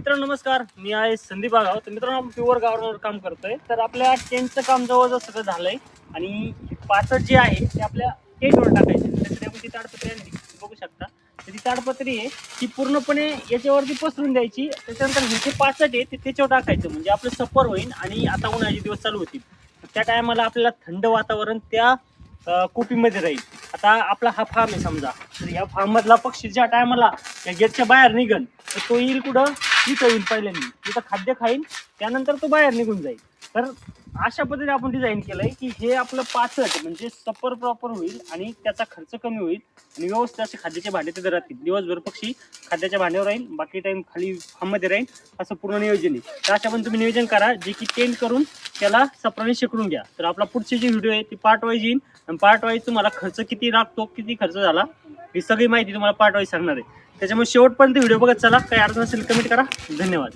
मित्रांनो नमस्कार, मी आहे संदीप आगाव. तर मित्रांनो आपण प्युअर गावावर काम करतोय. तर आपल्या टेंटचं काम जवळजवळ सगळं झालंय आणि पाचट जे आहे ते आपल्या टेंटवर टाकायचे. त्यासाठी आपण ती ताडपत्री आणली, बघू शकता. तर ती ताडपत्री आहे ती पूर्णपणे याच्यावरती पसरून द्यायची. त्याच्यानंतर हे जे पाचट आहे ते त्याच्यावर टाकायचं, म्हणजे आपलं सफर होईल. आणि आता उन्हाळ्याचे दिवस चालू होतील, त्या टायमाला आपल्याला थंड वातावरण त्या कुपीमध्ये राहील. आता आपला हा फार्म आहे समजा, तर या फार्म मधला पक्षी ज्या टायमाला या गेटच्या बाहेर निघन तर तो येईल कुठं, इथं येईल. पहिल्यांदा तिथं खाद्य खाईल, त्यानंतर तो बाहेर निघून जाईल. तर अशा पद्धतीने आपण डिझाईन केलंय की हे आपलं पाचट म्हणजे सफर प्रॉपर होईल आणि त्याचा खर्च कमी होईल आणि व्यवस्थित असे खाद्याचे भांडे तिथे राहतील. दिवसभर पक्षी खाद्याच्या भांड्यावर राहील, बाकी टाइम खाली फार्ममध्ये राहील. असं पूर्ण नियोजन आहे. तर अशा पण तुम्ही नियोजन करा, जे की टेंट करून त्याला सफराने शेकडून घ्या. तर आपला पुढची जी व्हिडिओ आहे ती पार्ट वाईज येईल आणि पार्ट वाईज तुम्हाला खर्च किती लागतो, किती खर्च झाला, ही सगळी माहिती तुम्हाला पार्ट वाईज सांगणार आहे. त्याच्यामुळे शेवटपर्यंत व्हिडिओ बघत चला. काही अडचण असेल कमेंट करा. धन्यवाद.